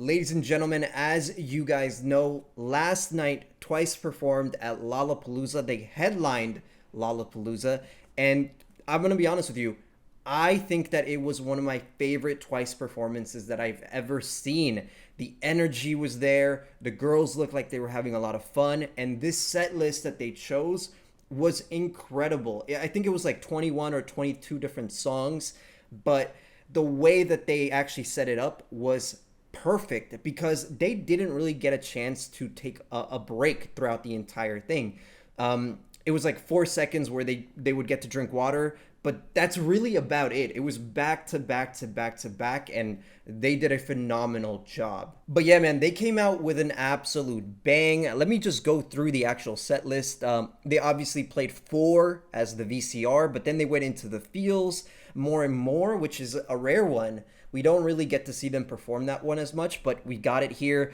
Ladies and gentlemen, as you guys know, last night Twice performed at Lollapalooza. They headlined Lollapalooza, and I'm gonna be honest with you, I think that it was one of my favorite Twice performances that I've ever seen. The energy was there, the girls looked like they were having a lot of fun, and this set list that they chose was incredible. I think it was like 21 or 22 different songs, but the way that they actually set it up was perfect because they didn't really get a chance to take a break throughout the entire thing. It was like 4 seconds where they would get to drink water, but that's really about it. It was back to back to back to back, and they did a phenomenal job. But yeah, man, they came out with an absolute bang. Let me just go through the actual set list. They obviously played four as the VCR, but then they went into the feels more and more, which is a rare one. We don't really get to see them perform that one as much, but we got it here.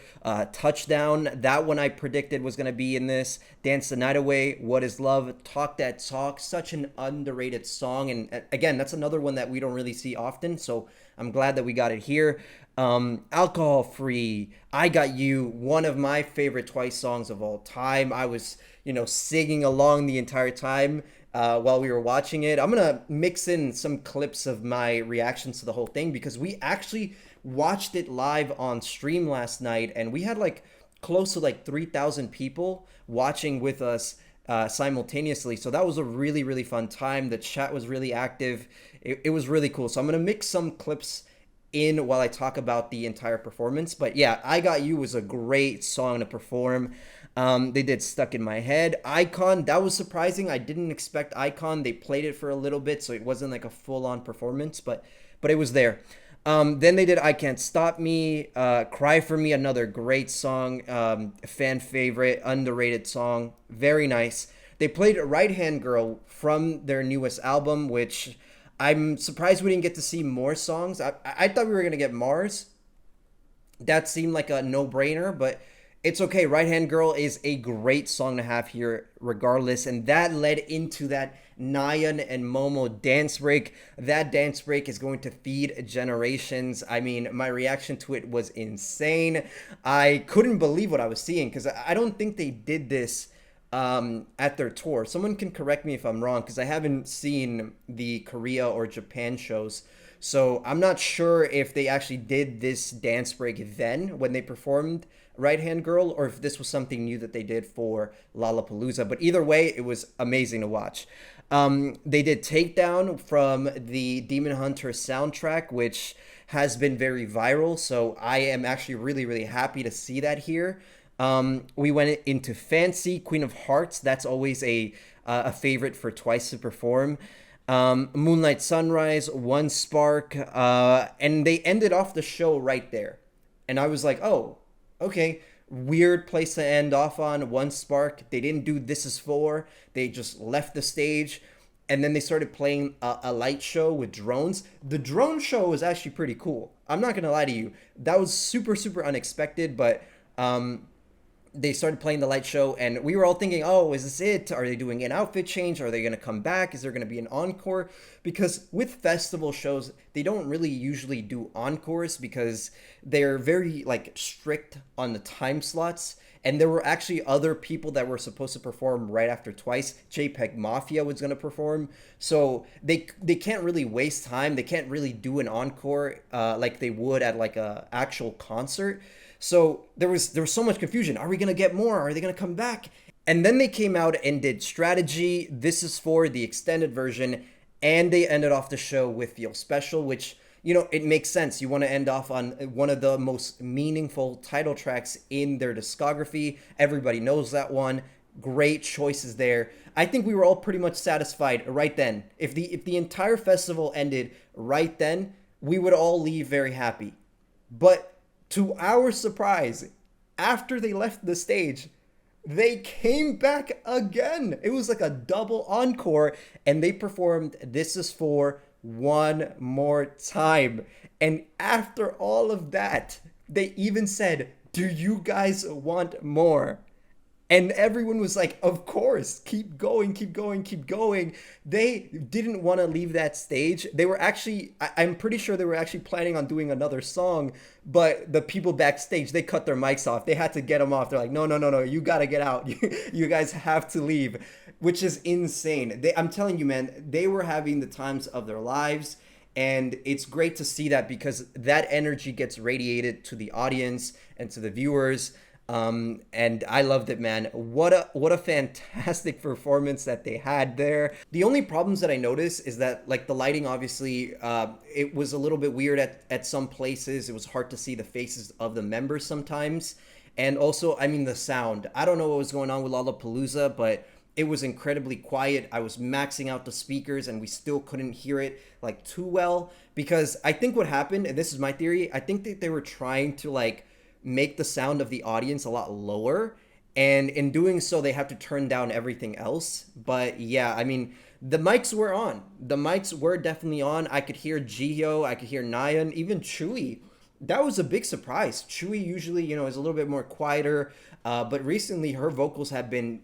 Touchdown, that one I predicted was going to be in this. Dance the Night Away, What is Love, Talk That Talk, such an underrated song. And again, that's another one that we don't really see often, so I'm glad that we got it here. Alcohol Free, I Got You, one of my favorite Twice songs of all time. I was, singing along the entire time while we were watching it. I'm gonna mix in some clips of my reactions to the whole thing because we actually watched it live on stream last night, and we had like close to like 3,000 people watching with us simultaneously. So that was a really, really fun time. The chat was really active. It was really cool. So I'm gonna mix some clips in while I talk about the entire performance. But yeah, I Got You was a great song to perform. They did Stuck in My Head. Icon, that was surprising. I didn't expect Icon. They played it for a little bit, so it wasn't like a full-on performance, but it was there. Then they did I Can't Stop Me, Cry For Me, another great song, fan favorite, underrated song, very nice. They played Right Hand Girl from their newest album, which I'm surprised we didn't get to see more songs. I thought we were going to get Mars. That seemed like a no-brainer, but it's okay. Right Hand Girl is a great song to have here regardless, and that led into that Nayan and Momo dance break. That dance break is going to feed generations. I mean, my reaction to it was insane. I couldn't believe what I was seeing because I don't think they did this at their tour. Someone can correct me if I'm wrong because I haven't seen the Korea or Japan shows. So I'm not sure if they actually did this dance break then when they performed Right Hand Girl, or if this was something new that they did for Lollapalooza. But either way, it was amazing to watch. They did Takedown from the Demon Hunter soundtrack, which has been very viral. So I am actually really, really happy to see that here. We went into Fancy, Queen of Hearts. That's always a favorite for Twice to perform. Moonlight Sunrise, One Spark, and they ended off the show right there. And I was like, oh, okay, weird place to end off on. One Spark. They didn't do This Is For. They just left the stage. And then they started playing a light show with drones. The drone show was actually pretty cool. I'm not going to lie to you. That was super, super unexpected, but they started playing the light show, and we were all thinking, oh, is this it? Are they doing an outfit change? Are they going to come back? Is there going to be an encore? Because with festival shows, they don't really usually do encores because they're very like strict on the time slots. And there were actually other people that were supposed to perform right after Twice. JPEG Mafia was going to perform. So they can't really waste time. They can't really do an encore like they would at like a actual concert. So there was so much confusion. Are we going to get more? Are they going to come back? And then they came out and did Strategy. This is for the extended version. And they ended off the show with Feel Special, which, it makes sense. You want to end off on one of the most meaningful title tracks in their discography. Everybody knows that one. Great choices there. I think we were all pretty much satisfied right then. If the entire festival ended right then, we would all leave very happy. But to our surprise, after they left the stage, they came back again. It was like a double encore, and they performed This Is For one more time. And after all of that, they even said, do you guys want more? And everyone was like, of course, keep going, keep going, keep going. They didn't want to leave that stage. They were actually, I'm pretty sure they were actually planning on doing another song, but the people backstage, they cut their mics off. They had to get them off. They're like, no, no, no, no, you got to get out. You guys have to leave, which is insane. I'm telling you, man, they were having the times of their lives. And it's great to see that because that energy gets radiated to the audience and to the viewers. And I loved it, man. What a fantastic performance that they had there. The only problems that I noticed is that like the lighting, obviously, it was a little bit weird at some places. It was hard to see the faces of the members sometimes. And also, I mean, the sound. I don't know what was going on with Lollapalooza, but it was incredibly quiet. I was maxing out the speakers and we still couldn't hear it like too well because I think what happened, and this is my theory, I think that they were trying to like make the sound of the audience a lot lower, and in doing so they have to turn down everything else. But yeah, I mean, the mics were on. The mics were definitely on. I could hear Jihyo, I could hear Nayeon, even Chewy. That was a big surprise. Chewy usually, is a little bit more quieter, but recently her vocals have been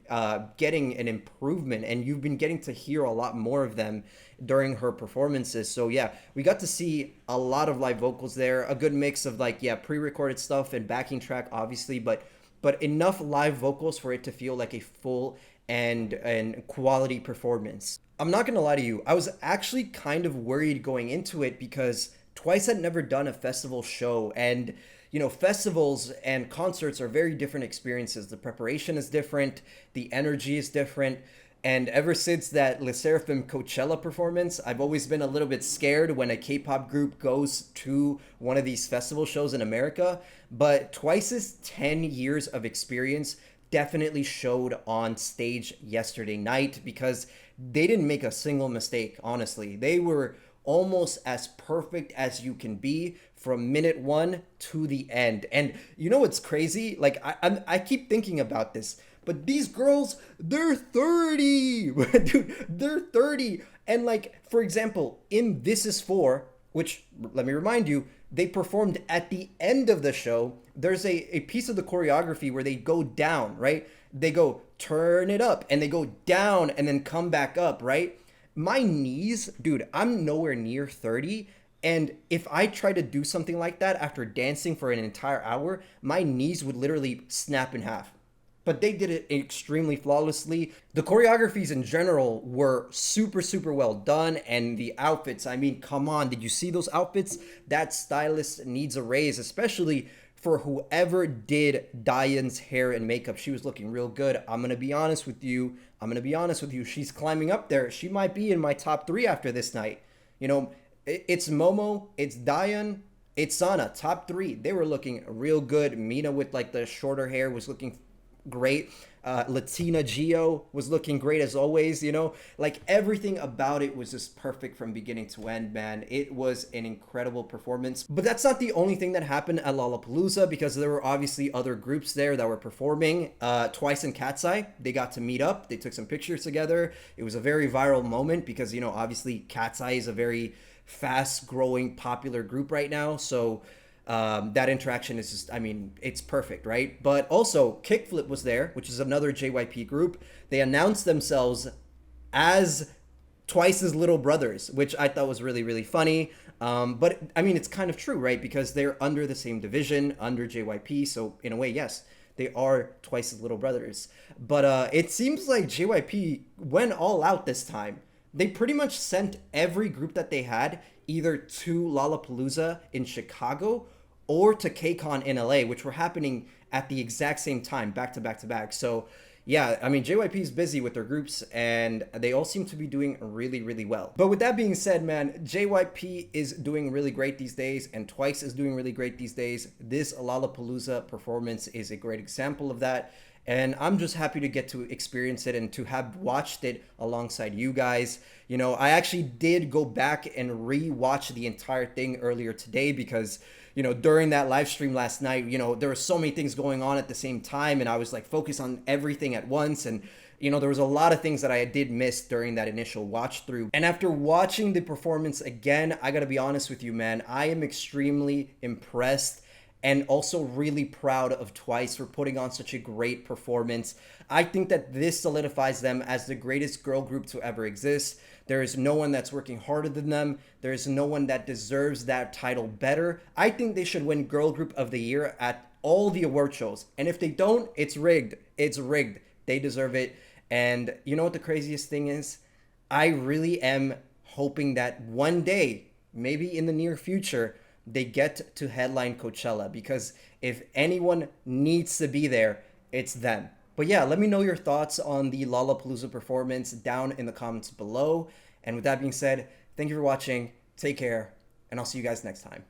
getting an improvement, and you've been getting to hear a lot more of them during her performances. So yeah, we got to see a lot of live vocals there, a good mix of like, yeah, pre-recorded stuff and backing track, obviously, but enough live vocals for it to feel like a full and quality performance. I'm not gonna lie to you, I was actually kind of worried going into it because Twice had never done a festival show, and festivals and concerts are very different experiences. The preparation is different, the energy is different, and ever since that Le Sserafim Coachella performance, I've always been a little bit scared when a K-pop group goes to one of these festival shows in America. But Twice's 10 years of experience definitely showed on stage yesterday night because they didn't make a single mistake, honestly. They were almost as perfect as you can be from minute one to the end. And you know what's crazy? Like I keep thinking about this, but these girls, they're 30. Dude, they're 30. And like, for example, in This Is For, which, let me remind you, they performed at the end of the show. There's a piece of the choreography where they go down, right? They go turn it up and they go down and then come back up, right? My knees, dude, I'm nowhere near 30. And if I try to do something like that after dancing for an entire hour, my knees would literally snap in half. But they did it extremely flawlessly. The choreographies in general were super, super well done. And the outfits, I mean, come on, did you see those outfits? That stylist needs a raise, especially for whoever did Diane's hair and makeup. She was looking real good. I'm going to be honest with you. She's climbing up there. She might be in my top 3 after this night. It's Momo, it's Diane, it's Sana. Top 3. They were looking real good. Mina with like the shorter hair was looking great. Latina Gio was looking great as always. Like everything about it was just perfect from beginning to end, man. It was an incredible performance. But that's not the only thing that happened at Lollapalooza, because there were obviously other groups there that were performing. Twice and Cat's Eye, they got to meet up. They took some pictures together. It was a very viral moment because, obviously Cat's Eye is a very fast growing popular group right now. So that interaction is just, I mean, it's perfect, right? But also Kickflip was there, which is another JYP group. They announced themselves as Twice's little brothers, which I thought was really, really funny. But I mean, it's kind of true, right? Because they're under the same division, under JYP. So in a way, yes, they are Twice's little brothers. But it seems like JYP went all out this time. They pretty much sent every group that they had either to Lollapalooza in Chicago or to KCON in LA, which were happening at the exact same time, back to back to back. So yeah, I mean, JYP is busy with their groups and they all seem to be doing really, really well. But with that being said, man, JYP is doing really great these days and Twice is doing really great these days. This Lollapalooza performance is a great example of that. And I'm just happy to get to experience it and to have watched it alongside you guys. I actually did go back and re-watch the entire thing earlier today because, during that live stream last night, there were so many things going on at the same time and I was like focused on everything at once. And, there was a lot of things that I did miss during that initial watch through. And after watching the performance again, I gotta be honest with you, man, I am extremely impressed and also really proud of Twice for putting on such a great performance. I think that this solidifies them as the greatest girl group to ever exist. There is no one that's working harder than them. There is no one that deserves that title better. I think they should win Girl Group of the Year at all the award shows. And if they don't, it's rigged. It's rigged. They deserve it. And you know what the craziest thing is? I really am hoping that one day, maybe in the near future, they get to headline Coachella, because if anyone needs to be there, it's them. But yeah, let me know your thoughts on the Lollapalooza performance down in the comments below. And with that being said, thank you for watching. Take care, and I'll see you guys next time.